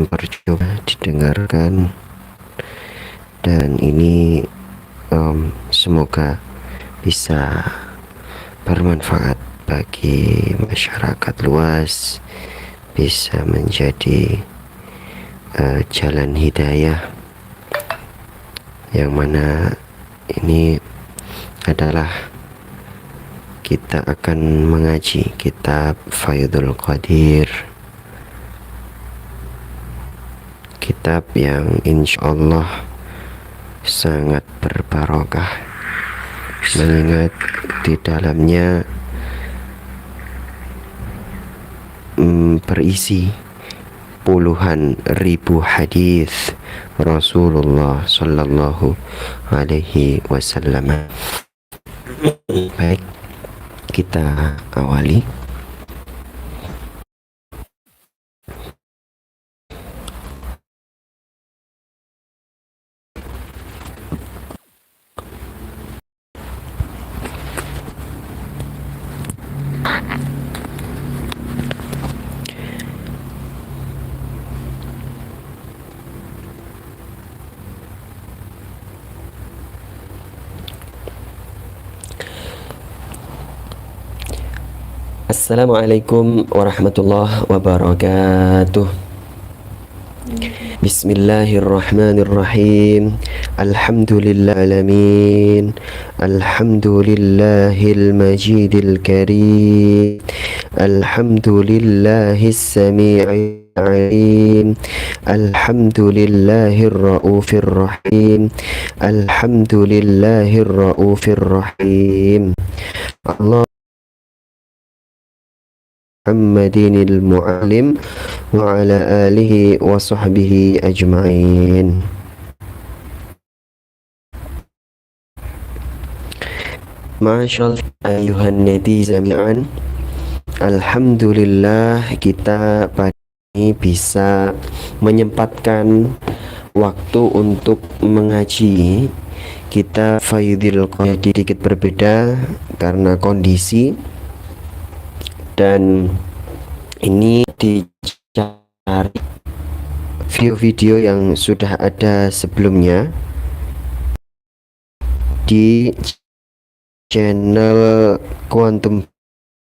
percoba didengarkan, dan ini semoga bisa bermanfaat bagi masyarakat luas, bisa menjadi jalan hidayah, yang mana ini adalah kita akan mengaji kitab Faidul Qadir, kitab yang insya Allah sangat berbarokah, mengingat di dalamnya berisi puluhan ribu hadis Rasulullah Sallallahu Alaihi Wasallam. Baik, kita awali. Assalamualaikum warahmatullahi wabarakatuh. Bismillahirrahmanirrahim. Alhamdulillahalamin. Alhamdulillahil majidil karim. Alhamdulillahis sami'il alim. Alhamdulillahir raufir rahim. Alhamdulillahir raufir rahim. Allah Muhammadinil Mu'allim wa ala alihi wa sahbihi ajma'in. Ma'asyal ayuhan netizen jami'an. Alhamdulillah, kita pada ini bisa menyempatkan waktu untuk mengaji kitab Faidul Qadir. Sedikit berbeda karena kondisi, dan ini dicari video-video yang sudah ada sebelumnya di channel Quantum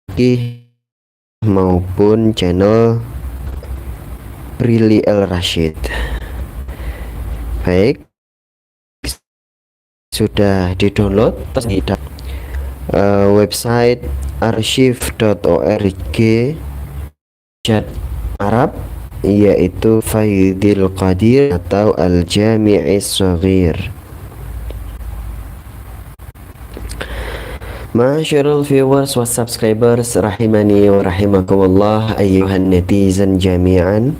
Fikih maupun channel Prilly El Rashid. Baik, sudah di-download di website archive.org chat Arab, yaitu Faidul Qadir atau Al-Jami'is Shaghir. Ma'asyiral viewers wa subscribers rahimani wa rahimakumullah, ayyuhan netizen jami'an.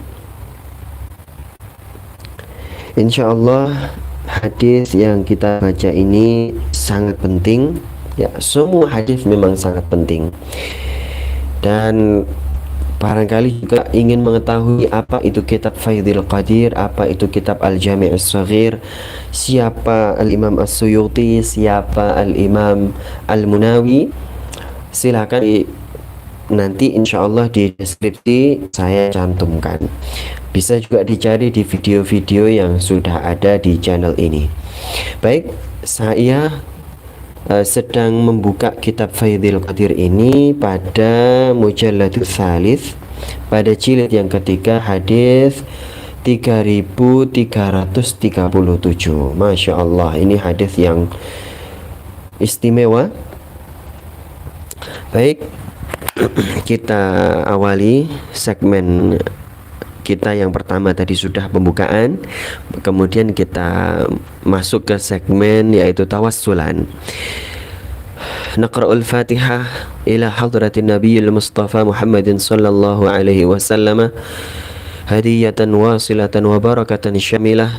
Insyaallah hadis yang kita baca ini sangat penting. Ya, semua hadis memang sangat penting, dan barangkali juga ingin mengetahui apa itu kitab Faidul Qadir, apa itu kitab Al-Jami' As-Shaghir, siapa Al-Imam As-Suyuti, siapa Al-Imam Al-Munawi. Silakan nanti insyaallah di deskripsi saya cantumkan. Bisa juga dicari di video-video yang sudah ada di channel ini. Baik, saya sedang membuka kitab Faidul Qadir ini pada mujalladul tsalits, pada jilid yang ketiga, hadis 3337. Masya Allah, ini hadis yang istimewa. Baik, kita awali segmen kita yang pertama. Tadi sudah pembukaan, kemudian kita masuk ke segmen yaitu tawassulan. Naqra'ul Fatihah ila hadratin Nabiyil Mustafa Muhammadin sallallahu alaihi wasallam hadiyatan wasilatan wa barakatan syamilah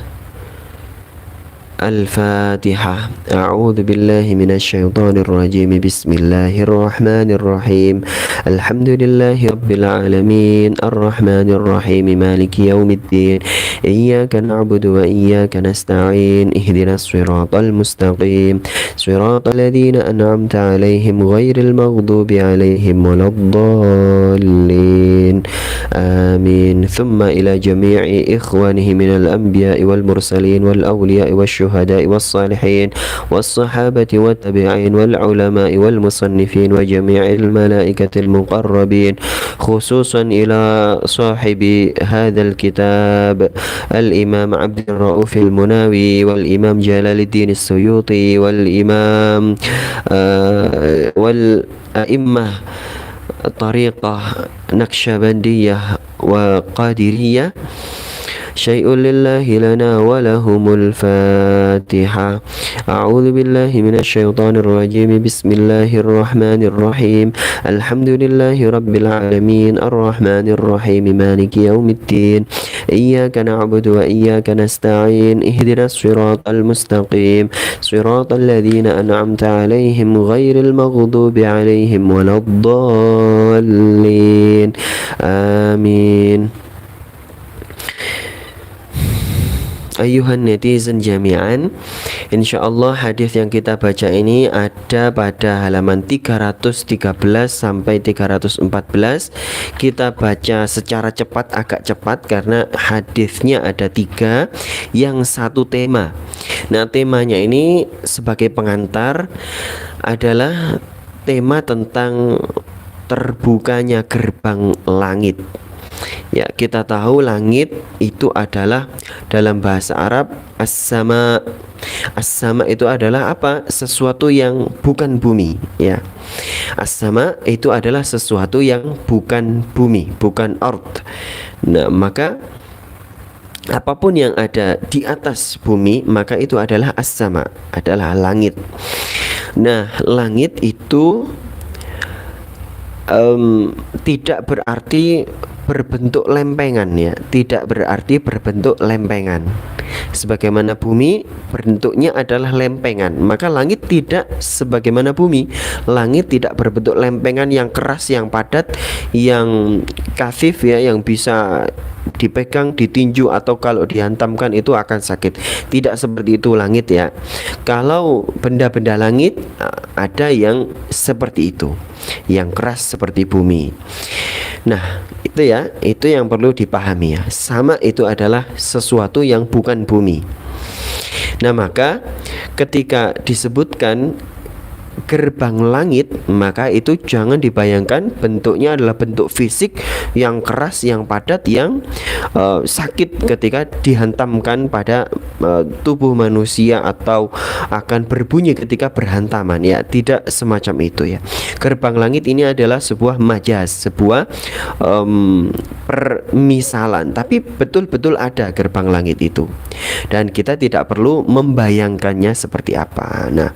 Al-Fatihah. A'udzu billahi minasyaitonir rajim. Bismillahirrahmanirrahim. Alhamdulillahi rabbil alamin. Arrahmanir rahim. Maliki yaumiddin. Iyyaka na'budu wa iyyaka nasta'in. Ihdinas siratal mustaqim. Siratal ladzina an'amta 'alaihim ghairil maghdubi 'alaihim waladdallin. Amin. Thumma ila jami'i ikhwanihi minal anbiya'i wal mursalin wal awliya'i والشهداء والصالحين والصحابة والتابعين والعلماء والمصنفين وجميع الملائكة المقربين خصوصا إلى صاحب هذا الكتاب الإمام عبد الرؤوف المناوي والإمام جلال الدين السيوطي والإمام والأئمة طريقة نقشبندية وقادرية شيء لله لنا ولهم الفاتحة. أعوذ بالله من الشيطان الرجيم. بسم الله الرحمن الرحيم. الحمد لله رب العالمين. الرحمن الرحيم. مالك يوم الدين. إياك نعبد وإياك نستعين. اهدنا الصراط المستقيم صراط الذين أنعمت عليهم غير المغضوب عليهم ولا الضالين. آمين. Ayuhan netizen jami'an, insyaallah hadis yang kita baca ini ada pada halaman 313 sampai 314. Kita baca secara cepat, agak cepat karena hadisnya ada 3 yang satu tema. Nah, temanya ini sebagai pengantar adalah tema tentang terbukanya gerbang langit. Ya, kita tahu langit itu adalah dalam bahasa Arab as-sama. As-sama itu adalah apa? Sesuatu yang bukan bumi, ya. As-sama itu adalah sesuatu yang bukan bumi, bukan ard. Nah, maka apapun yang ada di atas bumi, maka itu adalah as-sama, adalah langit. Nah, langit itu tidak berarti berbentuk lempengan, ya, tidak berarti berbentuk lempengan. Sebagaimana bumi bentuknya adalah lempengan, maka langit tidak sebagaimana bumi. Langit tidak berbentuk lempengan yang keras, yang padat, yang kasif, ya, yang bisa dipegang, ditinju, atau kalau dihantamkan itu akan sakit. Tidak seperti itu langit, ya. Kalau benda-benda langit ada yang seperti itu, yang keras seperti bumi. Nah, itu, ya, itu yang perlu dipahami, ya. Sama itu adalah sesuatu yang bukan bumi. Nah, maka ketika disebutkan gerbang langit, maka itu jangan dibayangkan bentuknya adalah bentuk fisik yang keras, yang padat, yang sakit ketika dihantamkan pada tubuh manusia, atau akan berbunyi ketika berhantaman, ya. Tidak semacam itu, ya. Gerbang langit ini adalah sebuah majaz, sebuah permisalan, tapi betul-betul ada gerbang langit itu, dan kita tidak perlu membayangkannya seperti apa. Nah,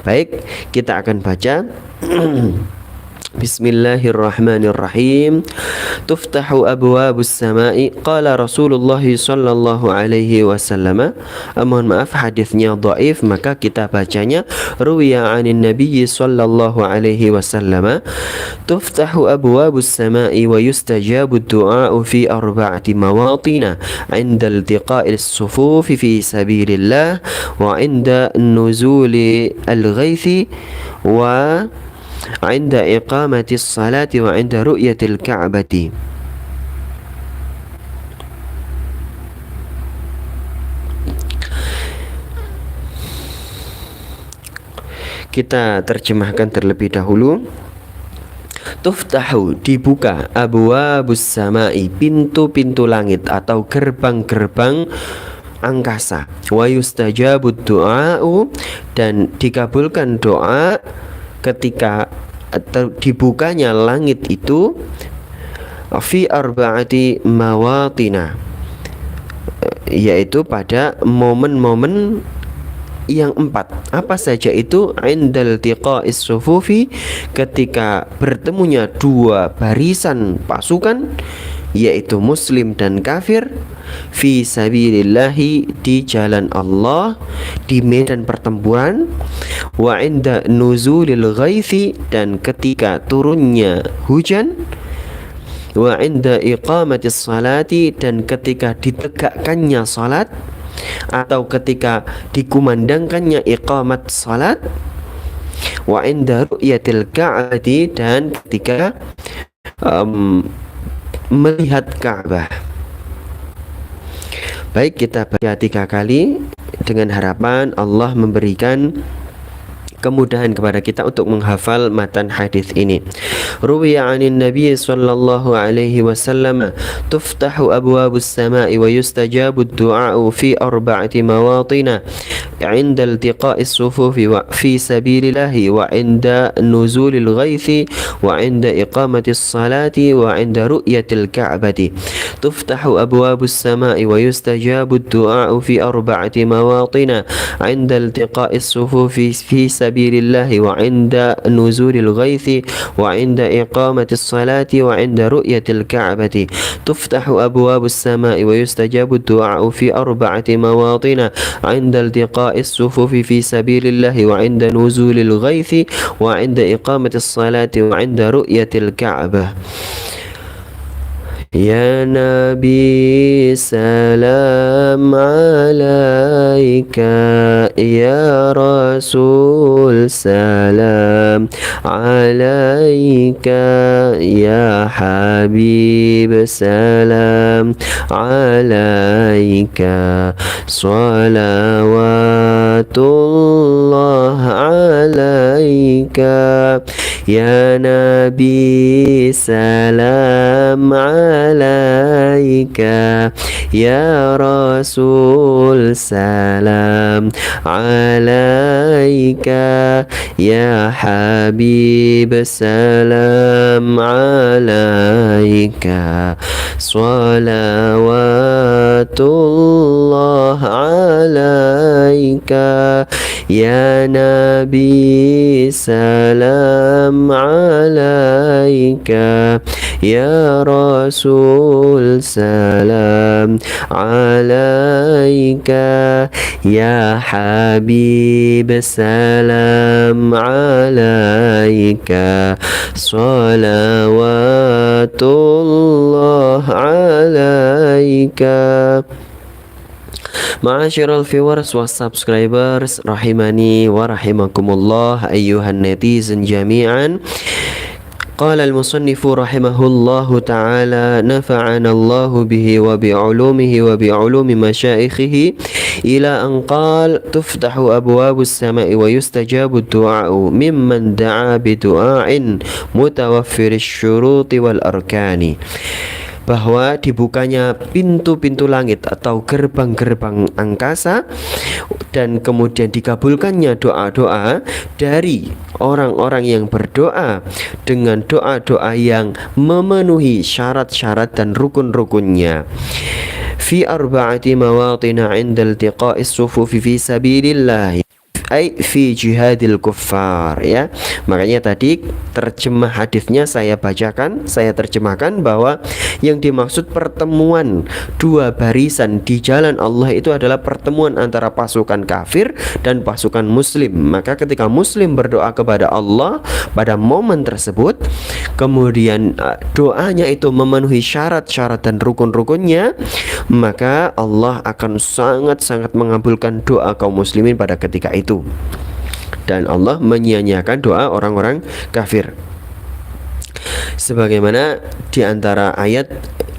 baik, kita akan baca. Bismillahirrahmanirrahim. Tuftahu abwabus sama'i. Qala Rasulullah sallallahu alaihi wasallam. Mohon maaf, hadisnya dhaif, maka kita bacanya ruwiya 'anin nabiy sallallahu alaihi wasallam. Tuftahu abwabus sama'i wa yustajabu ad-du'a'u fi arba'ati mawatin 'inda iltiqa'is sufufi fi sabilillah wa 'inda nuzuli al-ghaithi wa 'inda iqamati as-salati wa 'inda ru'yatil ka'bati. Kita terjemahkan terlebih dahulu. Tuftahu, dibuka, abwabus samai, pintu-pintu langit atau gerbang-gerbang angkasa. Wa yustajabud du'a'u, dan dikabulkan doa ketika dibukanya langit itu, fi arba'ati mawatina, yaitu pada momen-momen yang 4. Apa saja itu? Indal tiqa'is sufufi, ketika bertemunya 2 barisan pasukan, yaitu muslim dan kafir, fi sabilillahi, di jalan Allah, di medan pertempuran, wa inda nuzulil ghaithi, dan ketika turunnya hujan, wa inda iqamatis salati, dan ketika ditegakkannya salat atau ketika dikumandangkannya iqamat salat, wa inda ru'yatil ka'bati, dan ketika melihat Ka'bah. Baik, kita baca 3 kali dengan harapan Allah memberikan kemudahan kepada kita untuk menghafal matan hadis ini. Ruwiya 'anin Nabi sallallahu alaihi wasallam, tuftahu abwabus sama'i wa yustajabu ad-du'a'u fi arba'ati mawatin, 'inda iltiqa'is sufufi wa fi sabilillahi, wa 'inda nuzulil ghaithi, wa 'inda iqamatis salati, wa 'inda ru'yatil ka'bati. Tuftahu abwabus sama'i wa yustajabu ad-du'a'u fi arba'ati mawatin, 'inda iltiqa'is sufufi fi sabilillahi, wa 'inda nuzulil ghaithi, wa 'inda iqamatis salati, wa 'inda ru'yatil ka'bati. Tuftahu abwabus sama'i wa yustajabu ad-du'a'u fi arba'ati mawatin, 'inda iltiqa'is sufufi fi sabilillahi, wa 'inda nuzulil ghaithi, wa 'inda iqamatis salati, wa 'inda ru'yatil ka'bah. Ya Nabi, salam alaika, ya Rasul, salam alaika, ya Habib, salam alaika, salawatullah alaika, ya Nabi, salam alaika, ya Rasul, salam alaika, ya Habib, salam alaika, salawatullah alaika, ya Nabi, salam alaika, ya Rasul, salam alaika, ya Habib, salam alaika, salawatullah alaika. Ma'asyiral viewers wa subscribers rahimani wa rahimakumullah, ayyuhan netizen jami'an. Qala al-musannifu rahimahullahu ta'ala, nafa'ana Allahu bihi wa bi'ulumihi wa bi'ulumi masyaikhihi, ila an qala tuftahu abwabus sama'i wa yustajabu ad-du'a'u mimman da'a bi du'a'in mutawaffirish syuruti wal arkani. Bahwa dibukanya pintu-pintu langit atau gerbang-gerbang angkasa, dan kemudian dikabulkannya doa-doa dari orang-orang yang berdoa dengan doa-doa yang memenuhi syarat-syarat dan rukun-rukunnya. Fi arba'ati mawatin 'inda iltiqa'is sufufi fi sabilillah, ay fi jihadil kuffar, ya. Makanya tadi terjemah hadisnya saya bacakan, saya terjemahkan bahwa yang dimaksud pertemuan dua barisan di jalan Allah itu adalah pertemuan antara pasukan kafir dan pasukan muslim. Maka ketika muslim berdoa kepada Allah pada momen tersebut, kemudian doanya itu memenuhi syarat-syarat dan rukun-rukunnya, maka Allah akan sangat-sangat mengabulkan doa kaum muslimin pada ketika itu. Dan Allah menyia-nyiakan doa orang-orang kafir. Sebagaimana di antara ayat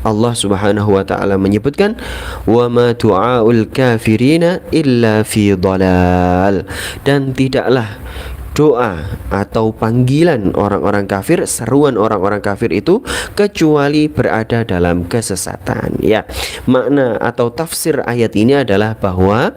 Allah Subhanahu wa taala menyebutkan, wa ma du'aul kafirina illa fi dhalal, dan tidaklah doa atau panggilan orang-orang kafir, seruan orang-orang kafir itu kecuali berada dalam kesesatan, ya. Makna atau tafsir ayat ini adalah bahwa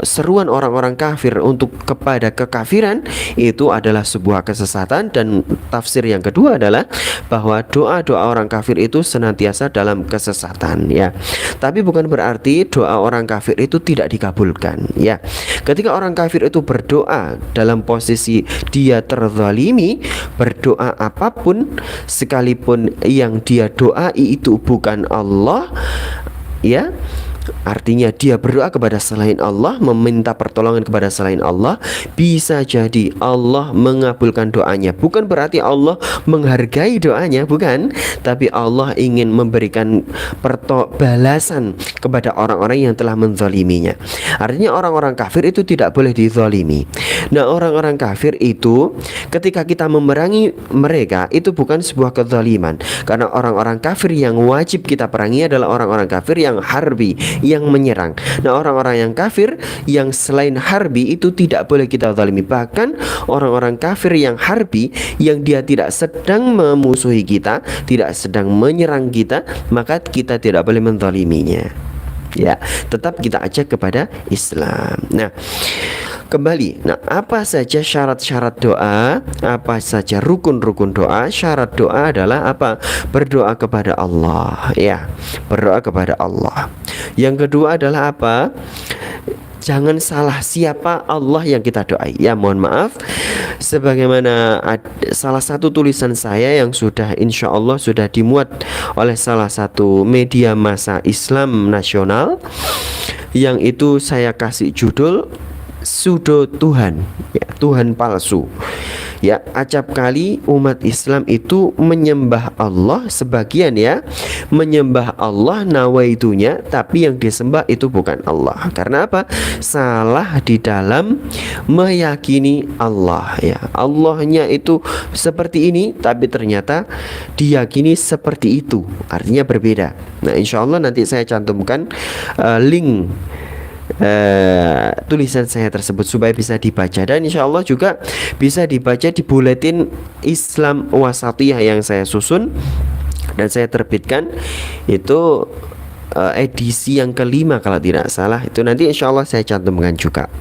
seruan orang-orang kafir untuk kepada kekafiran itu adalah sebuah kesesatan, dan tafsir yang kedua adalah bahwa doa-doa orang kafir itu senantiasa dalam kesesatan, ya. Tapi bukan berarti doa orang kafir itu tidak dikabulkan, ya. Ketika orang kafir itu berdoa dalam posisi posisi dia terzalimi, berdoa apapun sekalipun yang dia doai itu bukan Allah, ya, artinya dia berdoa kepada selain Allah, meminta pertolongan kepada selain Allah, bisa jadi Allah mengabulkan doanya. Bukan berarti Allah menghargai doanya, bukan, tapi Allah ingin memberikan balasan kepada orang-orang yang telah menzaliminya. Artinya orang-orang kafir itu tidak boleh dizalimi. Nah, orang-orang kafir itu ketika kita memerangi mereka itu bukan sebuah kezaliman, karena orang-orang kafir yang wajib kita perangi adalah orang-orang kafir yang harbi, yang menyerang. Nah, orang-orang yang kafir yang selain harbi itu tidak boleh kita zalimi. Bahkan orang-orang kafir yang harbi, yang dia tidak sedang memusuhi kita, tidak sedang menyerang kita, maka kita tidak boleh menzaliminya. Ya, tetap kita ajak kepada Islam. Nah, kembali, nah, apa saja syarat-syarat doa, apa saja rukun-rukun doa? Syarat doa adalah apa? Berdoa kepada Allah, ya, berdoa kepada Allah. Yang kedua adalah apa? Jangan salah siapa Allah yang kita doai. Ya, mohon maaf, sebagaimana salah satu tulisan saya yang sudah insya Allah sudah dimuat oleh salah satu media massa Islam nasional, yang itu saya kasih judul Pseudo Tuhan, ya, Tuhan palsu. Ya, acap kali umat Islam itu menyembah Allah, sebagian ya menyembah Allah nawaitunya, tapi yang disembah itu bukan Allah. Karena apa? Salah di dalam meyakini Allah, ya. Allahnya itu seperti ini, tapi ternyata diyakini seperti itu, artinya berbeda. Nah, insya Allah nanti saya cantumkan link tulisan saya tersebut supaya bisa dibaca, dan insya Allah juga bisa dibaca di buletin Islam Wasatiyah yang saya susun dan saya terbitkan. Itu edisi yang kelima kalau tidak salah. Itu nanti insya Allah saya cantumkan juga.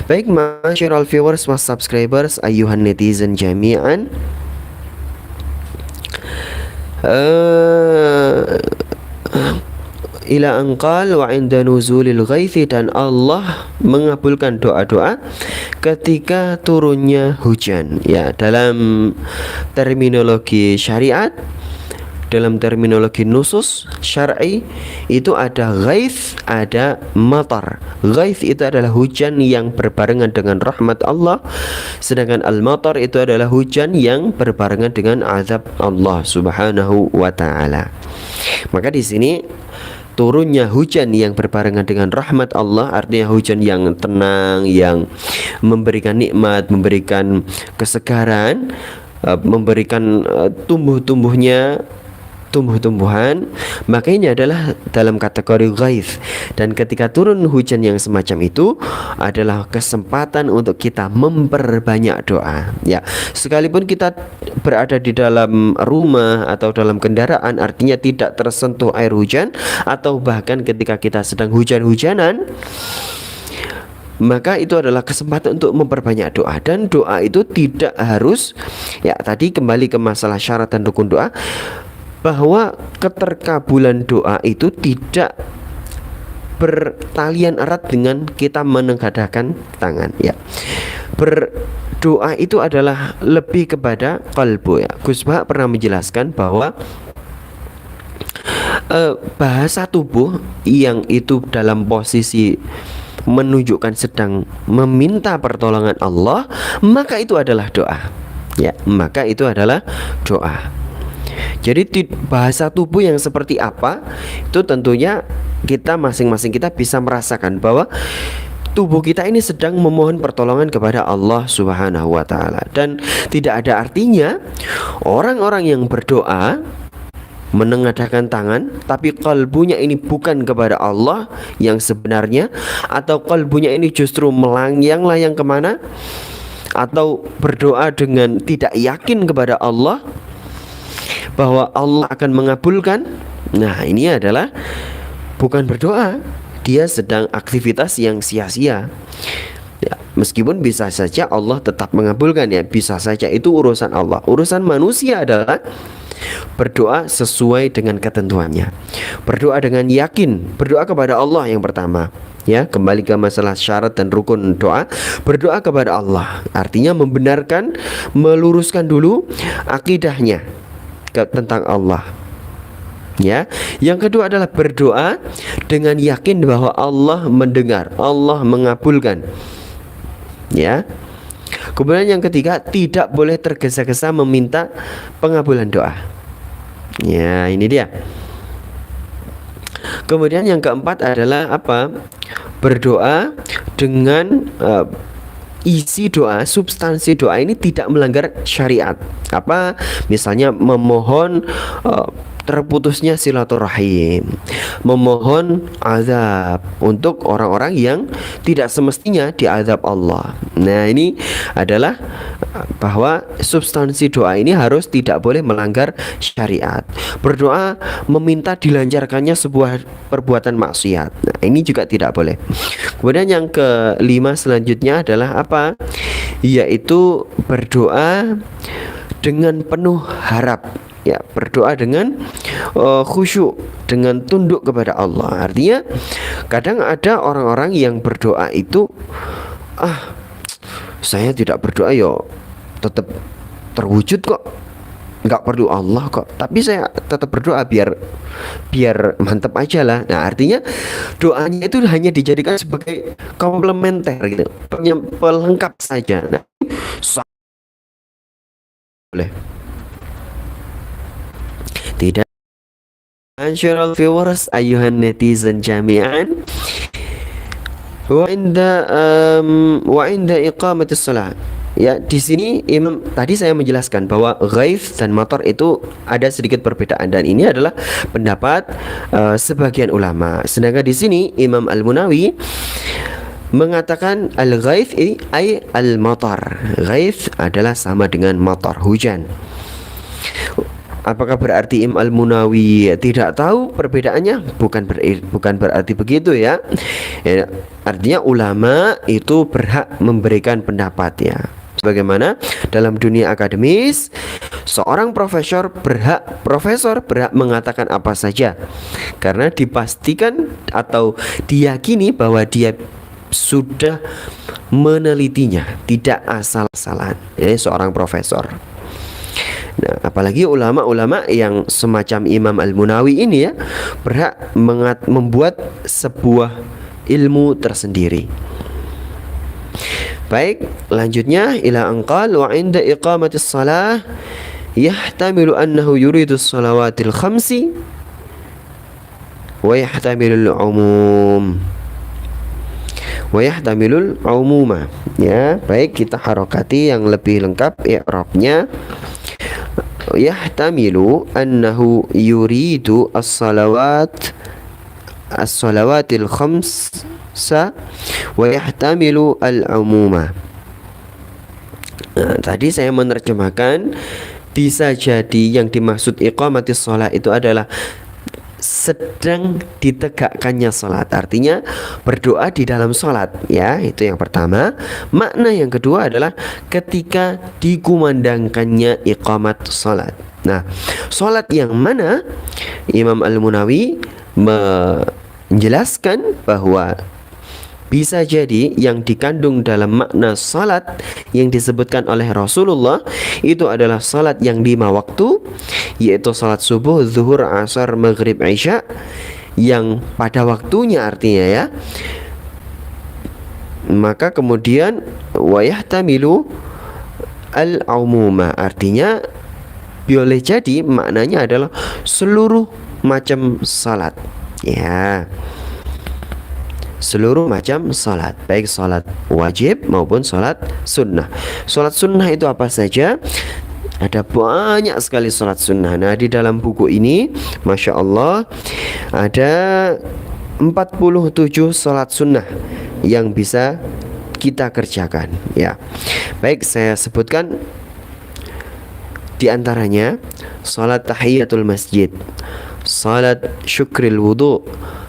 Baik, masyaallah viewers was subscribers, ayuhan netizen jami'an, ila anqal wa inda nuzulil ghaithi, dan Allah mengabulkan doa-doa ketika turunnya hujan. Ya, dalam terminologi syariat, dalam terminologi nusus syar'i itu ada ghaith, ada matar. Ghaith itu adalah hujan yang berbarengan dengan rahmat Allah, sedangkan al-matar itu adalah hujan yang berbarengan dengan azab Allah Subhanahu wa taala. Maka di sini turunnya hujan yang berbarengan dengan rahmat Allah, artinya hujan yang tenang, yang memberikan nikmat, memberikan kesegaran, memberikan tumbuh-tumbuhan, maka ini adalah dalam kategori ghaith. Dan ketika turun hujan yang semacam itu adalah kesempatan untuk kita memperbanyak doa. Ya, sekalipun kita berada di dalam rumah atau dalam kendaraan, artinya tidak tersentuh air hujan, atau bahkan ketika kita sedang hujan-hujanan, maka itu adalah kesempatan untuk memperbanyak doa. Dan doa itu tidak harus, ya, tadi kembali ke masalah syarat dan rukun doa, bahwa keterkabulan doa itu tidak bertalian erat dengan kita menengadahkan tangan, ya. Berdoa itu adalah lebih kepada qalbu, ya. Gus Bah pernah menjelaskan bahwa bahasa tubuh yang itu dalam posisi menunjukkan sedang meminta pertolongan Allah, maka itu adalah doa, ya, maka itu adalah doa. Jadi bahasa tubuh yang seperti apa itu tentunya kita masing-masing kita bisa merasakan bahwa tubuh kita ini sedang memohon pertolongan kepada Allah Subhanahu wa taala. Dan tidak ada artinya orang-orang yang berdoa menengadahkan tangan tapi kalbunya ini bukan kepada Allah yang sebenarnya, atau kalbunya ini justru melayang-layang kemana, atau berdoa dengan tidak yakin kepada Allah bahwa Allah akan mengabulkan. Nah, ini adalah bukan berdoa, dia sedang aktivitas yang sia-sia, ya. Meskipun bisa saja Allah tetap mengabulkan, ya, bisa saja itu urusan Allah. Urusan manusia adalah berdoa sesuai dengan ketentuannya, berdoa dengan yakin, berdoa kepada Allah yang pertama, Ya, kembali ke masalah syarat dan rukun doa. Berdoa kepada Allah artinya membenarkan, meluruskan dulu akidahnya tentang Allah. Ya, yang kedua adalah berdoa dengan yakin bahwa Allah mendengar, Allah mengabulkan. Ya. Kemudian yang ketiga, tidak boleh tergesa-gesa meminta pengabulan doa. Ya, ini dia. Kemudian yang keempat adalah apa? Berdoa dengan isi doa, substansi doa ini tidak melanggar syariat. Apa? Misalnya memohon terputusnya silaturahim, memohon azab untuk orang-orang yang tidak semestinya diazab Allah. Nah, ini adalah bahwa substansi doa ini harus tidak boleh melanggar syariat. Berdoa meminta dilancarkannya sebuah perbuatan maksiat. Nah, ini juga tidak boleh. Kemudian yang kelima selanjutnya adalah apa? Yaitu berdoa dengan penuh harap. Ya, berdoa dengan khusyuk, dengan tunduk kepada Allah. Artinya kadang ada orang-orang yang berdoa itu saya tidak berdoa yo tetap terwujud kok, nggak perlu Allah kok, tapi saya tetap berdoa biar mantep aja lah. Nah, artinya doanya itu hanya dijadikan sebagai komplementer gitu, pelengkap saja. Nah, boleh tidak. Ansyarul viewers ayuhan netizen jami'an, wa inda iqamatis shalah. Ya, di sini Imam tadi saya menjelaskan bahwa ghaith dan matar itu ada sedikit perbedaan, dan ini adalah pendapat sebagian ulama. Sedangkan di sini Imam Al-Munawi mengatakan al-ghaith ini ay al-matar. Ghaith adalah sama dengan matar, hujan. Apakah berarti Imam Al-Munawi tidak tahu perbedaannya? Bukan berarti begitu ya. Artinya ulama itu berhak memberikan pendapat ya. Sebagaimana dalam dunia akademis, seorang profesor berhak mengatakan apa saja karena dipastikan atau diyakini bahwa dia sudah menelitinya, tidak asal-asalan. Ini seorang profesor. Nah, apalagi ulama-ulama yang semacam Imam Al-Munawi ini ya, berhak membuat sebuah ilmu tersendiri. Baik, lanjutnya ila anqal wa inda iqamatis shalah yahtamilu annahu yuridu shalawatil khamsi wa yahtamilul umum wa yahtamilul umuma. Ya, baik, kita harokati yang lebih lengkap i'rabnya. Yahtamilu annahu yuridu as-salawatil khamsa wa yahtamilu al-umuma. Nah, tadi saya menerjemahkan bisa jadi yang dimaksud iqamatis shalah itu adalah sedang ditegakkannya salat, artinya berdoa di dalam salat ya, itu yang pertama. Makna yang kedua adalah ketika dikumandangkannya iqamat salat. Nah, salat yang mana? Imam Al-Munawi menjelaskan bahwa bisa jadi yang dikandung dalam makna salat yang disebutkan oleh Rasulullah itu adalah salat yang 5 waktu, yaitu salat subuh, zuhur, asar, maghrib, isya, yang pada waktunya artinya ya. Maka kemudian wa yahtamilu al-umuma, artinya boleh jadi maknanya adalah seluruh macam salat ya, seluruh macam salat, baik salat wajib maupun salat sunnah. Salat sunnah itu apa saja? Ada banyak sekali salat sunnah. Nah, di dalam buku ini Masya Allah ada 47 salat sunnah yang bisa kita kerjakan ya. Baik, saya sebutkan di antaranya: salat tahiyatul masjid, salat syukril wudu,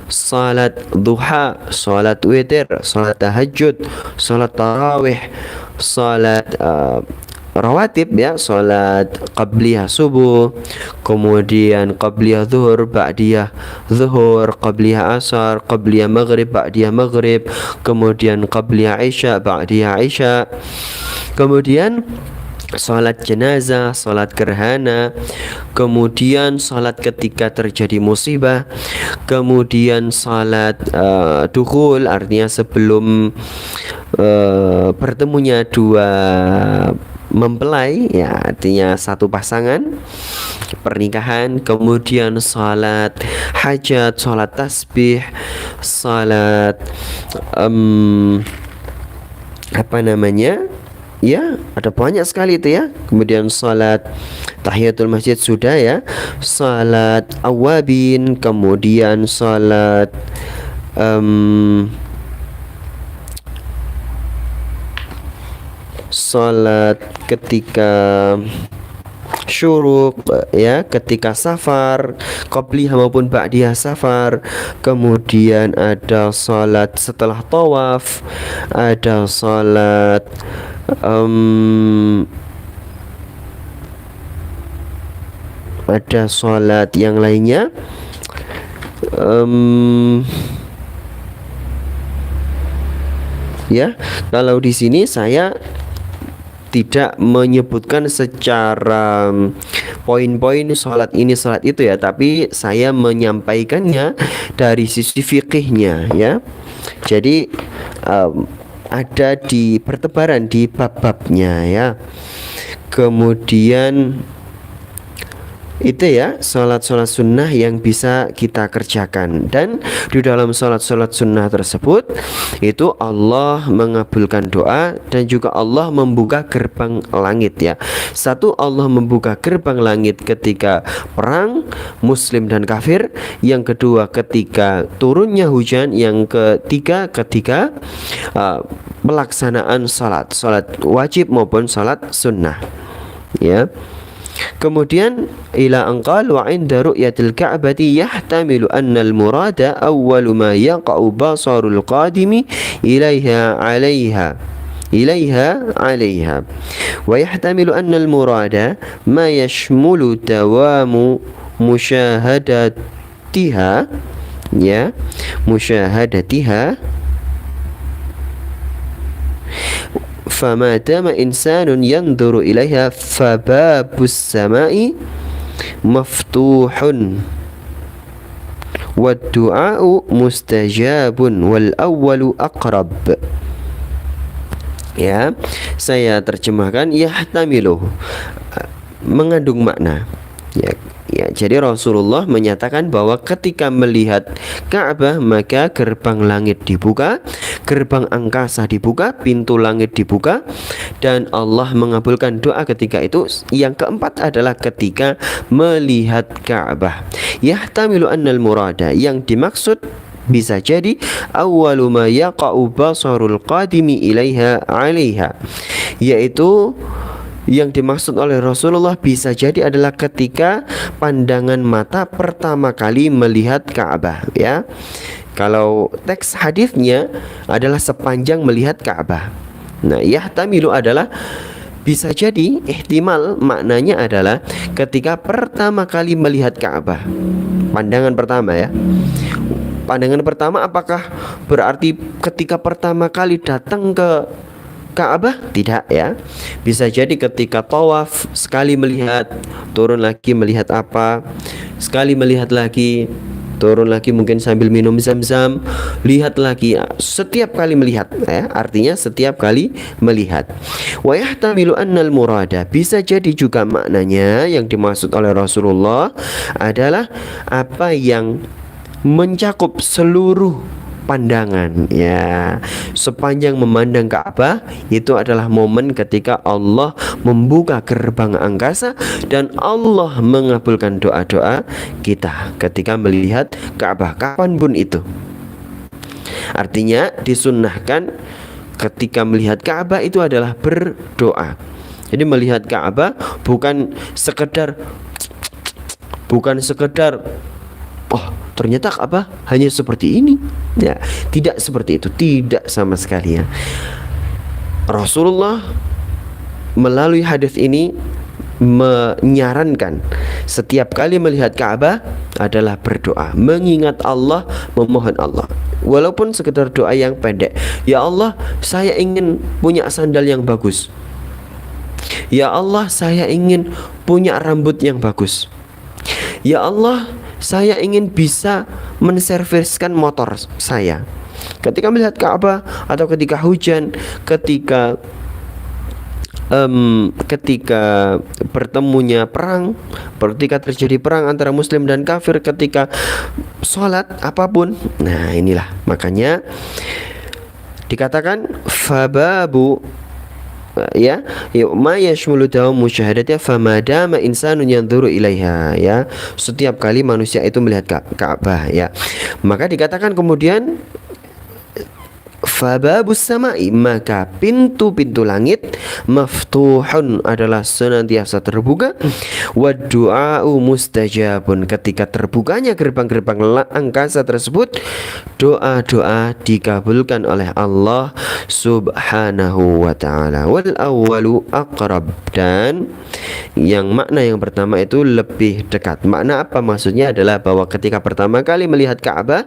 salat duha, salat witir, salat tahajud, salat tarawih, salat rawatib ya, salat qabliyah subuh, kemudian qabliyah zuhur, ba'diyah zuhur, qabliyah asar, qabliyah maghrib, ba'diyah maghrib, kemudian qabliyah isya, ba'diyah isya, kemudian salat jenazah, salat gerhana, kemudian salat ketika terjadi musibah, kemudian salat dukhul, artinya sebelum bertemunya dua mempelai ya, artinya satu pasangan pernikahan, kemudian salat hajat, salat tasbih, salat apa namanya ya, ada banyak sekali itu ya. Kemudian salat tahiyatul masjid sudah ya, salat awabin, kemudian salat salat ketika syuruk ya, ketika safar, qabliyah maupun ba'diyah safar, kemudian ada salat setelah tawaf, ada salat ada salat yang lainnya ya. Kalau di sini saya tidak menyebutkan secara poin-poin salat ini salat itu ya, tapi saya menyampaikannya dari sisi fikihnya ya. Jadi ada di pertebaran di bab-babnya ya. Kemudian itu ya, salat-salat sunnah yang bisa kita kerjakan. Dan di dalam salat-salat sunnah tersebut itu Allah mengabulkan doa dan juga Allah membuka gerbang langit ya. Satu, Allah membuka gerbang langit ketika perang muslim dan kafir. Yang kedua ketika turunnya hujan. Yang ketiga ketika pelaksanaan salat wajib maupun salat sunnah ya. Kemudian ila anqal wa 'inda ru'yatil ka'bati yahtamilu anna al-murada awwalu ma yaqa'u basarul qadimi ilaiha 'alaiha wa yahtamilu anna al-murada ma yashmulu dawamu musyahadatiha ya, musyahadatiha. فما دام إنسان ينظر إليها فباب السماء مفتوح والدعاء مستجاب والأول أقرب. Ya, saya terjemahkan yahtamilu, mengandung makna ya. Ya, jadi Rasulullah menyatakan bahwa ketika melihat Ka'bah maka gerbang langit dibuka, gerbang angkasa dibuka, pintu langit dibuka, dan Allah mengabulkan doa ketika itu. Yang keempat adalah ketika melihat Ka'bah. Yahtamilu annal murada, yang dimaksud bisa jadi awwalu ma yaqa'u basarul qadimi ilaiha 'alaiha, yaitu yang dimaksud oleh Rasulullah bisa jadi adalah ketika pandangan mata pertama kali melihat Ka'bah ya. Kalau teks hadisnya adalah sepanjang melihat Ka'bah. Nah, yahtamilu adalah bisa jadi, ihtimal maknanya adalah ketika pertama kali melihat Ka'bah. Pandangan pertama ya. Pandangan pertama apakah berarti ketika pertama kali datang ke Ka'bah? Tidak ya. Bisa jadi ketika tawaf sekali melihat, turun lagi melihat apa, sekali melihat lagi, turun lagi mungkin sambil minum zam-zam, lihat lagi, setiap kali melihat ya, artinya setiap kali melihat. Wa yahtamilu annal murada, bisa jadi juga maknanya yang dimaksud oleh Rasulullah adalah apa yang mencakup seluruh pandangan ya. Sepanjang memandang Ka'bah itu adalah momen ketika Allah membuka gerbang angkasa dan Allah mengabulkan doa-doa kita ketika melihat Ka'bah kapanpun itu. Artinya disunnahkan ketika melihat Ka'bah itu adalah berdoa. Jadi melihat Ka'bah bukan sekedar oh ternyata Ka'bah hanya seperti ini ya, tidak seperti itu, tidak sama sekali ya. Rasulullah melalui hadis ini menyarankan setiap kali melihat Ka'bah adalah berdoa, mengingat Allah, memohon Allah. Walaupun sekedar doa yang pendek. Ya Allah, saya ingin punya sandal yang bagus. Ya Allah, saya ingin punya rambut yang bagus. Ya Allah, saya ingin bisa menserviskan motor saya. Ketika melihat Ka'bah atau ketika hujan, ketika bertemunya perang, ketika terjadi perang antara muslim dan kafir, ketika sholat, apapun. Nah, inilah makanya dikatakan fababu ya ma yashmulu dawam musyahadatnya famadama insanun yanzuru ilaiha, ya, setiap kali manusia itu melihat Ka'bah, ya, maka dikatakan kemudian fababus samai, maka pintu-pintu langit maftuhun adalah senantiasa terbuka, wa du'a'u mustajabun, ketika terbukanya gerbang-gerbang angkasa tersebut, doa-doa dikabulkan oleh Allah subhanahu wa ta'ala. Wal awwalu aqrab, dan yang makna yang pertama itu lebih dekat. Makna apa? Maksudnya adalah bahwa ketika pertama kali melihat Ka'bah,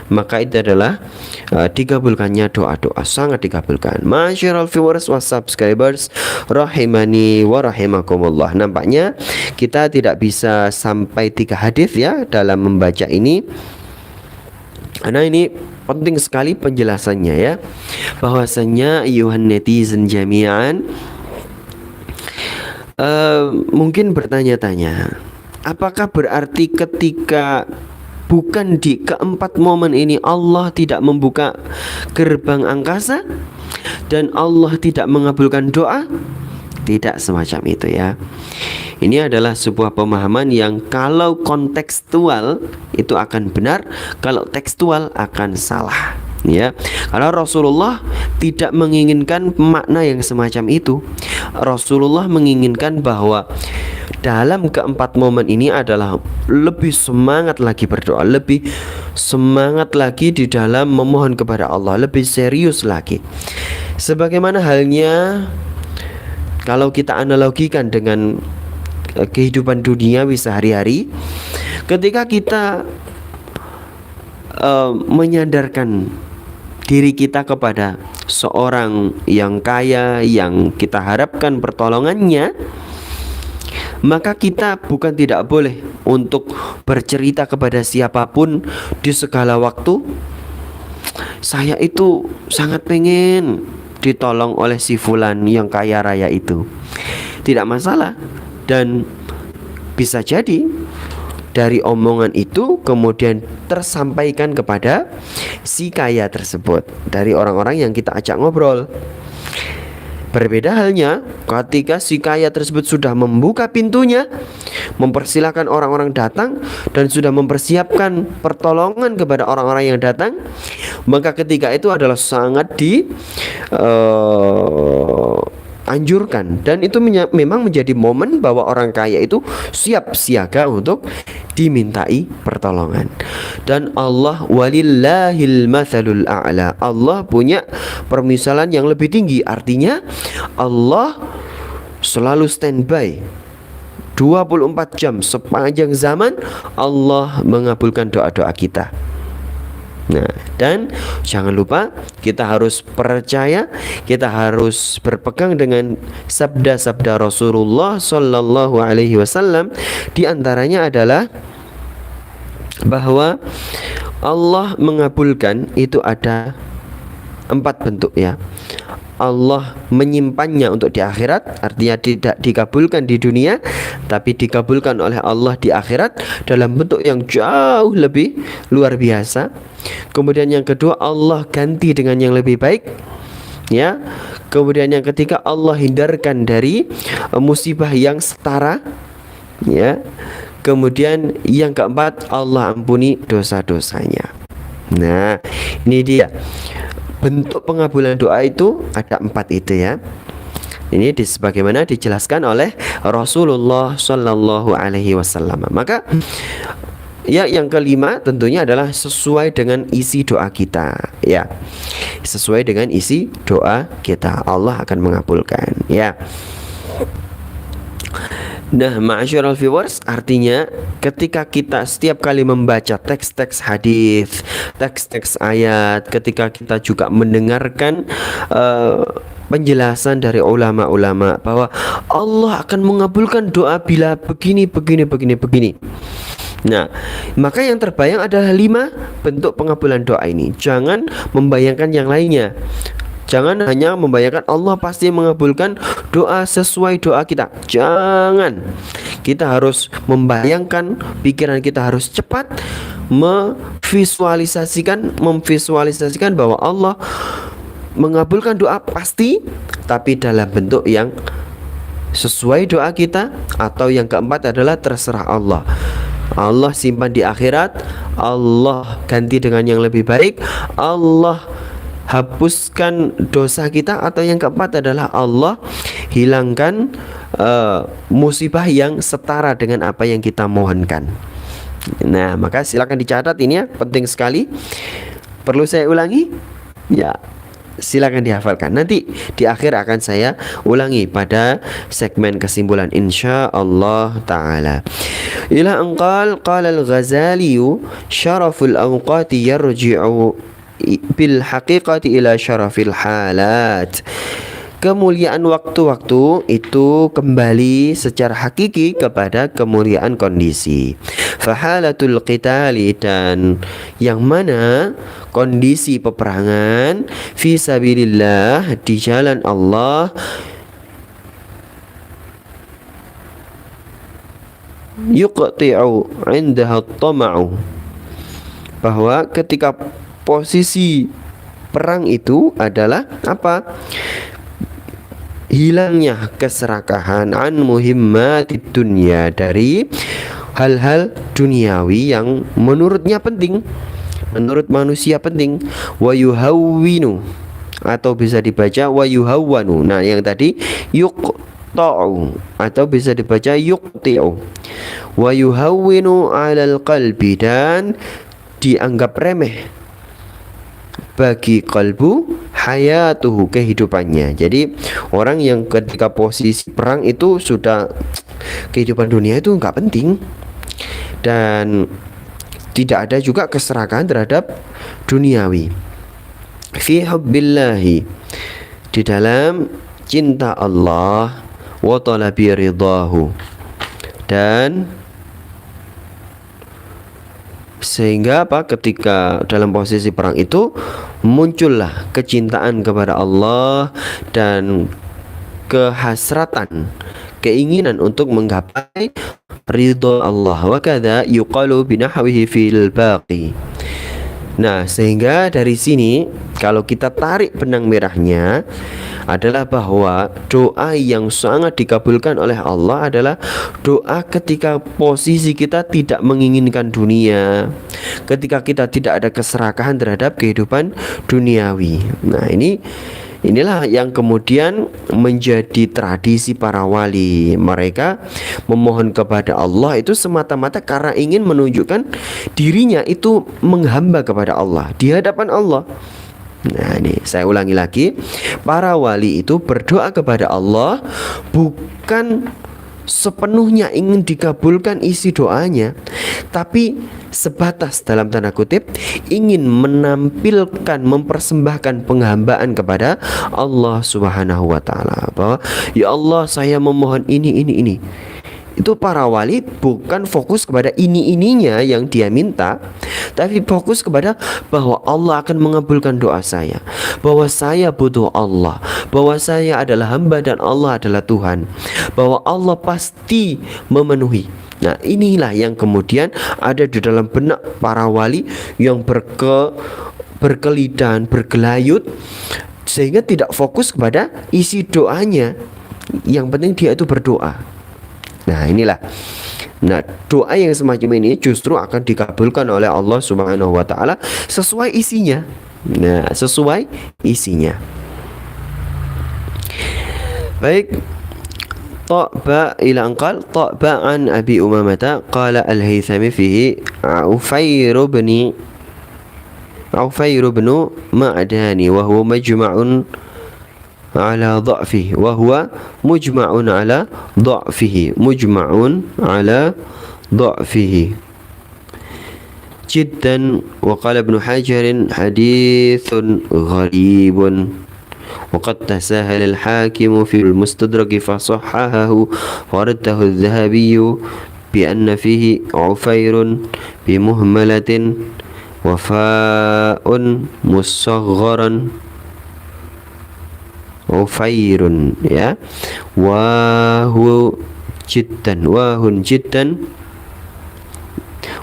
maka itu adalah dikabulkannya doa-doa, sangat dikabulkan. Masyiral viewers wa subscribers rahimani wa rahimakumullah. Nampaknya kita tidak bisa sampai 3 hadis ya dalam membaca ini, karena ini penting sekali penjelasannya, ya, bahwasanya ayuhan netizen jami'an mungkin bertanya-tanya, apakah berarti ketika bukan di keempat momen ini Allah tidak membuka gerbang angkasa dan Allah tidak mengabulkan doa? Tidak semacam itu, ya. Ini adalah sebuah pemahaman yang kalau kontekstual itu akan benar, kalau tekstual akan salah, ya. Kalau Rasulullah tidak menginginkan makna yang semacam itu. Rasulullah menginginkan bahwa dalam keempat momen ini adalah lebih semangat lagi berdoa, lebih semangat lagi di dalam memohon kepada Allah, lebih serius lagi. Sebagaimana halnya kalau kita analogikan dengan kehidupan duniawi sehari-hari, ketika kita menyandarkan diri kita kepada seorang yang kaya, yang kita harapkan pertolongannya, maka kita bukan tidak boleh untuk bercerita kepada siapapun di segala waktu, saya itu sangat pengen ditolong oleh si fulan yang kaya raya itu. Tidak masalah. Dan bisa jadi dari omongan itu kemudian tersampaikan kepada si kaya tersebut dari orang-orang yang kita ajak ngobrol. Berbeda halnya ketika si kaya tersebut sudah membuka pintunya, mempersilahkan orang-orang datang, dan sudah mempersiapkan pertolongan kepada orang-orang yang datang, maka ketika itu adalah sangat anjurkan, dan itu memang menjadi momen bahwa orang kaya itu siap siaga untuk dimintai pertolongan. Dan Allah walillahil matsalul a'la, Allah punya permisalan yang lebih tinggi. Artinya Allah selalu standby 24 jam sepanjang zaman, Allah mengabulkan doa-doa kita. Nah, dan jangan lupa kita harus percaya, kita harus berpegang dengan sabda-sabda Rasulullah Sallallahu Alaihi Wasallam. Di antaranya adalah bahwa Allah mengabulkan itu ada 4 bentuk, ya. Allah menyimpannya untuk di akhirat, artinya tidak dikabulkan di dunia, tapi dikabulkan oleh Allah di akhirat dalam bentuk yang jauh lebih luar biasa. Kemudian yang kedua, Allah ganti dengan yang lebih baik, ya. Kemudian yang ketiga, Allah hindarkan dari musibah yang setara, ya. Kemudian yang keempat, Allah ampuni dosa-dosanya. Nah, ini dia bentuk pengabulan doa itu, ada 4 itu, ya. Ini sebagaimana dijelaskan oleh Rasulullah Sallallahu Alaihi Wasallam. Maka ya yang kelima tentunya adalah sesuai dengan isi doa kita, ya. Sesuai dengan isi doa kita, Allah akan mengabulkan, ya. Nah, ma'asyiral viewers, artinya ketika kita setiap kali membaca teks-teks hadis, teks-teks ayat, ketika kita juga mendengarkan penjelasan dari ulama-ulama bahwa Allah akan mengabulkan doa bila begini, begini, begini, begini. Nah, maka yang terbayang adalah 5 bentuk pengabulan doa ini. Jangan membayangkan yang lainnya. Jangan hanya membayangkan Allah pasti mengabulkan doa sesuai doa kita. Jangan. Kita harus membayangkan, pikiran kita harus cepat memvisualisasikan bahwa Allah mengabulkan doa pasti, tapi dalam bentuk yang sesuai doa kita. Atau yang keempat adalah terserah Allah. Allah simpan di akhirat, Allah ganti dengan yang lebih baik, Allah hapuskan dosa kita. Atau yang keempat adalah Allah hilangkan musibah yang setara dengan apa yang kita mohonkan. Nah, maka silakan dicatat ini ya, penting sekali. Perlu saya ulangi? Ya, silakan dihafalkan. Nanti di akhir akan saya ulangi pada segmen kesimpulan insyaallah taala. Ila anqal qala al-Ghazali syaraful awqati yarji'u bil haqiqati ila syarafil halat. Kemuliaan waktu-waktu itu kembali secara hakiki kepada kemuliaan kondisi. Fahalatul qitali, dan yang mana kondisi peperangan fi sabilillah, di jalan Allah, yuqti'u indaha at-tama'u, bahwa ketika posisi perang itu adalah apa? Hilangnya keserakahan an muhimmatid dunya, dari hal-hal duniawi yang menurutnya penting, menurut manusia penting. Wa yuhawwinu, atau bisa dibaca wa yuhawwanu. Nah, yang tadi yuqta'u atau bisa dibaca yuqti'u. Wa yuhawwinu 'alal qalbi, dan dianggap remeh bagi kalbu hayatuhu, kehidupannya. Jadi orang yang ketika posisi perang itu sudah kehidupan dunia itu nggak penting, dan tidak ada juga keserakahan terhadap duniawi. Fi hubbillahi, di dalam cinta Allah, wa talabi ridahu, dan sehingga apa, ketika dalam posisi perang itu muncullah kecintaan kepada Allah dan kehasratan, keinginan untuk menggapai ridho Allah. Wa kadza yuqalu binahwihi fil baqi. Nah, sehingga dari sini kalau kita tarik benang merahnya adalah bahwa doa yang sangat dikabulkan oleh Allah adalah doa ketika posisi kita tidak menginginkan dunia, ketika kita tidak ada keserakahan terhadap kehidupan duniawi. Nah, inilah yang kemudian menjadi tradisi para wali. Mereka memohon kepada Allah itu semata-mata karena ingin menunjukkan dirinya itu menghamba kepada Allah di hadapan Allah. Nah, ini saya ulangi lagi. Para wali itu berdoa kepada Allah bukan sepenuhnya ingin dikabulkan isi doanya, tapi sebatas dalam tanda kutip ingin menampilkan, mempersembahkan penghambaan kepada Allah Subhanahu wa taala. Bahwa ya Allah, saya memohon ini. Itu para wali bukan fokus kepada ininya yang dia minta, tapi fokus kepada bahwa Allah akan mengabulkan doa saya, bahwa saya butuh Allah, bahwa saya adalah hamba dan Allah adalah Tuhan, bahwa Allah pasti memenuhi. Nah, inilah yang kemudian ada di dalam benak para wali yang berkelidan, bergelayut, sehingga tidak fokus kepada isi doanya. Yang penting dia itu berdoa. Nah, inilah. Nah, doa yang semacam ini justru akan dikabulkan oleh Allah Subhanahu wa taala sesuai isinya. Nah, sesuai isinya. Baik. Ta'ba ila anqal ta'ba an Abi Umamah qala al-Haythami fihi Ufair bin Ma'dani wa huwa majma'un على ضعفه وهو مجمع على ضعفه مجمع على ضعفه جدا. وقال ابن حجر حديث غريب. وقد تساهل الحاكم في المستدرك فصححه ورده الذهبي بأن فيه عفير بمهملة وفاء مصغرا عفير ya wahu jiddan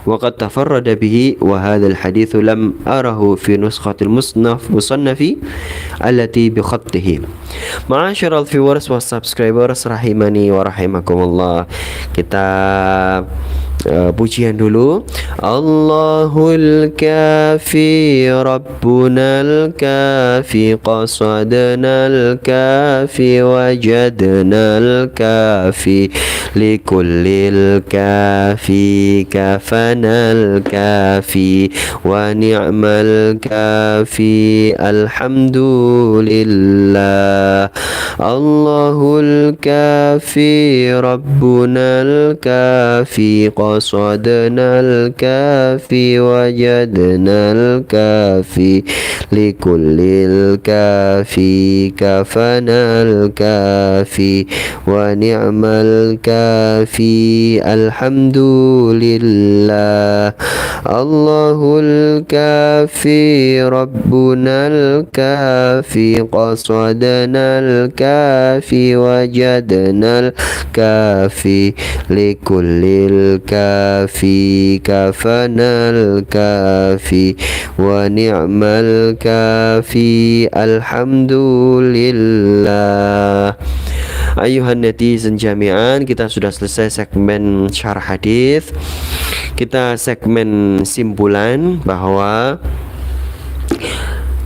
وقد تفرد به وهذا الحديث لم أره في نسخة المصنف التي بخطه. معاشر viewers wa subscribers rahimani wa rahimakumullah, kita pujian dulu. Allahul kafi Rabbunal kafi qasadnal kafi wajadnal kafi likullil kafi kafanal kafi wa ni'mal kafi alhamdulillah. Allahul kafi Rabbunal kafi qasadnal kafi wajadnal kafi likullil kafi kafanal kafi wa ni'mal kafi alhamdulillah. Allahul kafi Rabbunal kafi qasadnal kafi wajadnal kafi likullil kafi kafanal kafi wa ni'mal kafi alhamdulillah. Ayuhan netizen jami'an, kita sudah selesai segmen syarah hadis. Kita segmen simpulan bahwa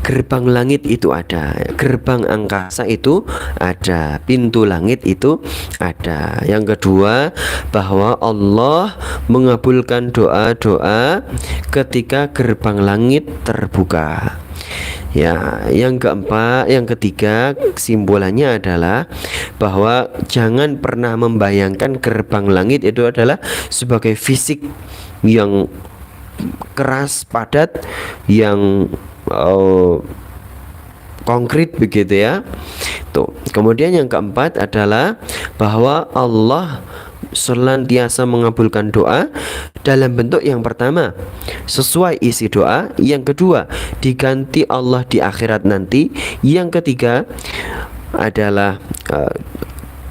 gerbang langit itu ada, gerbang angkasa itu ada, pintu langit itu ada. Yang kedua, bahwa Allah mengabulkan doa-doa ketika gerbang langit terbuka. Ya, yang keempat, yang ketiga, kesimpulannya adalah bahwa jangan pernah membayangkan gerbang langit itu adalah sebagai fisik yang keras, padat, yang konkret begitu ya. Tuh. Kemudian yang keempat adalah bahwa Allah senantiasa mengabulkan doa dalam bentuk yang pertama sesuai isi doa, yang kedua diganti Allah di akhirat nanti, yang ketiga adalah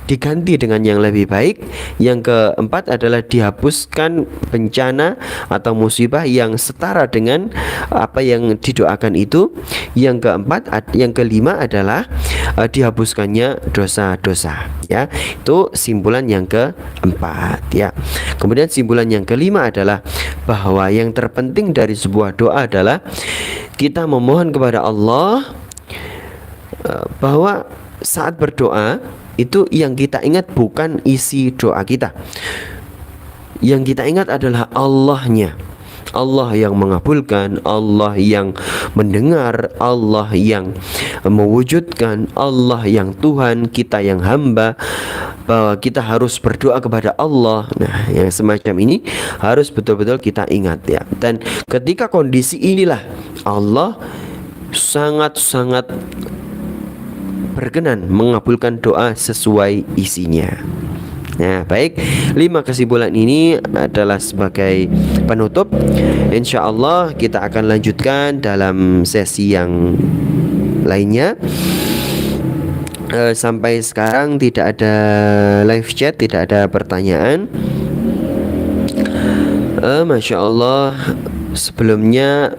diganti dengan yang lebih baik, yang keempat adalah dihapuskan bencana atau musibah yang setara dengan apa yang didoakan itu, yang keempat, yang kelima adalah dihapuskannya dosa-dosa ya. Itu simpulan yang keempat ya. Kemudian simpulan yang kelima adalah bahwa yang terpenting dari sebuah doa adalah kita memohon kepada Allah bahwa saat berdoa itu yang kita ingat bukan isi doa kita. Yang kita ingat adalah Allahnya. Allah yang mengabulkan, Allah yang mendengar, Allah yang mewujudkan, Allah yang Tuhan, kita yang hamba. Bahwa kita harus berdoa kepada Allah. Nah, yang semacam ini harus betul-betul kita ingat ya. Dan ketika kondisi inilah Allah sangat-sangat berkenan mengabulkan doa sesuai isinya. Nah, baik, 5 kesimpulan ini adalah sebagai penutup. Insya Allah kita akan lanjutkan dalam sesi yang lainnya. Sampai sekarang tidak ada live chat, tidak ada pertanyaan. Masya Allah, sebelumnya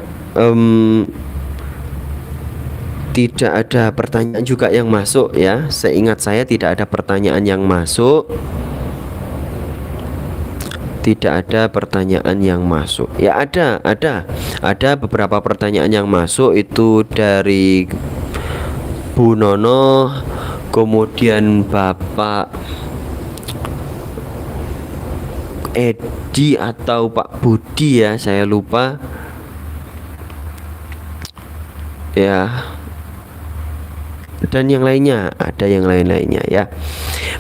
tidak ada pertanyaan juga yang masuk ya. Seingat saya tidak ada pertanyaan yang masuk. Tidak ada pertanyaan yang masuk. Ya ada beberapa pertanyaan yang masuk itu dari Bu Nono, kemudian Bapak Edi atau Pak Budi ya, saya lupa. Ya. dan yang lainnya, ada yang lain-lainnya ya.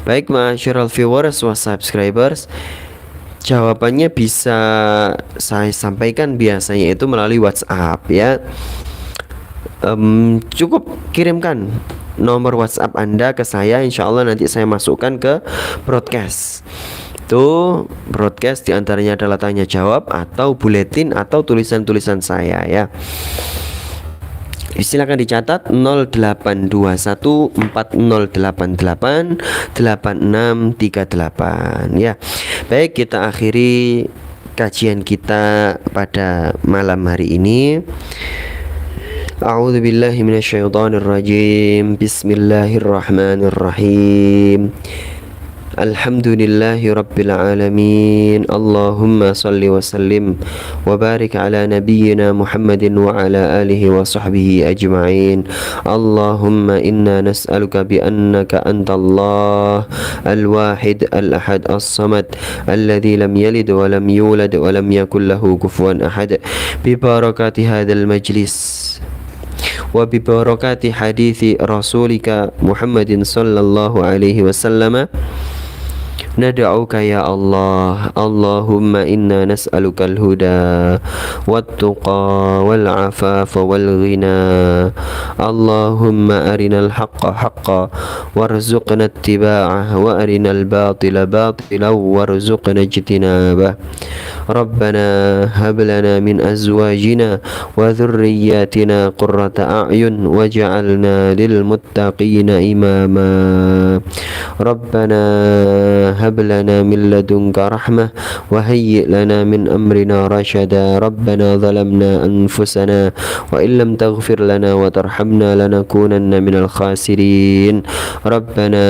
Baik, masyaallah viewers wa subscribers, jawabannya bisa saya sampaikan biasanya itu melalui WhatsApp ya. Cukup kirimkan nomor WhatsApp Anda ke saya, insya Allah nanti saya masukkan ke broadcast. Itu broadcast diantaranya adalah tanya jawab atau buletin atau tulisan-tulisan saya ya. Silakan dicatat 082140888638 ya. Baik, kita akhiri kajian kita pada malam hari ini. A'udzu billahi minasyaitonir rajim. Bismillahirrahmanirrahim. Alhamdulillahi rabbil alamin. Allahumma salli wa sallim wa barik ala nabiyyina Muhammadin wa ala alihi wa sahbihi ajma'in. Allahumma inna nas'aluka bi annaka antallah al-wahid al-ahad as-samad alladhi lam yalid wa lam yulad wa lam yakul lahu kufuwan ahad, bi barakati hadzal majlis wa bi barakati hadithi rasulika Muhammadin sallallahu alaihi wasallam. Nad'uka ya Allah, Allahumma inna nas'aluka al-huda wat-tuqa wal-afafa wal-ghina. Allahumma arinal haqqa haqqa warzuqna ittiba'ah wa arinal batila batila warzuqna ijtinabah. Rabbana hab lana min azwajina wa dhurriyyatina qurrata a'yun waj'alna lil muttaqina imama. Rabbana hab lana min ladunka rahmah wa hayyi' lana min amrina rashada. Rabbana zalamna anfusana wa illam taghfir lana wa tarhamna lanakunanna minal khasirin. Rabbana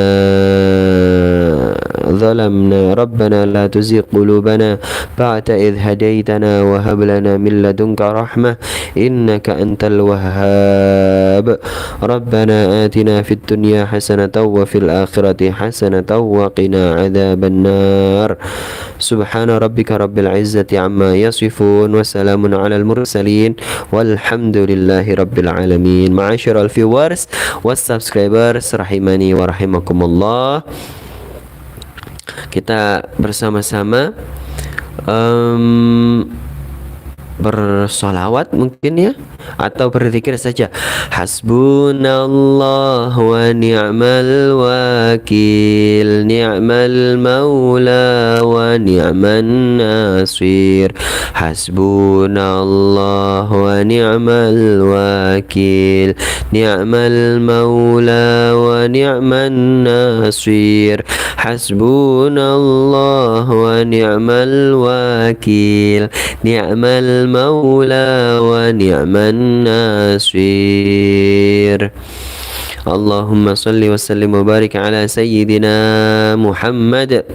zalamna Rabbana la tuzigh qulubana ba'da idh hadaitana wa hab lana min ladunka rahmah innaka antal wahhab. Rabbana atina fid dunya hasanatan wa fil akhirati hasanatan wa qina adzaban nar. Subhana rabbika rabbil izzati amma yasifun wa salamun alal mursalin walhamdulillahi rabbil alamin. Ma'asyiral viewers was subscribers rahimani wa rahimakumullah, kita bersama-sama bersolawat mungkin ya, atau berzikir saja. Hasbunallah wa ni'mal wakil, ni'mal maula wa ni'man nasir. Hasbunallah wa ni'mal wakil, ni'mal maula wa ni'man nasir. Hasbunallah wa ni'mal wakil, ni'mal maula wa ni'man nasir. Allahumma salli wa sallim wa barik ala sayyidina Muhammad.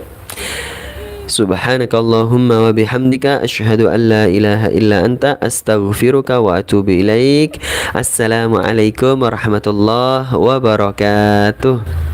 Subhanakallahumma wa bihamdika asyhadu an la ilaha illa anta astaghfiruka wa atubu ilaik. Assalamualaikum warahmatullahi wabarakatuh.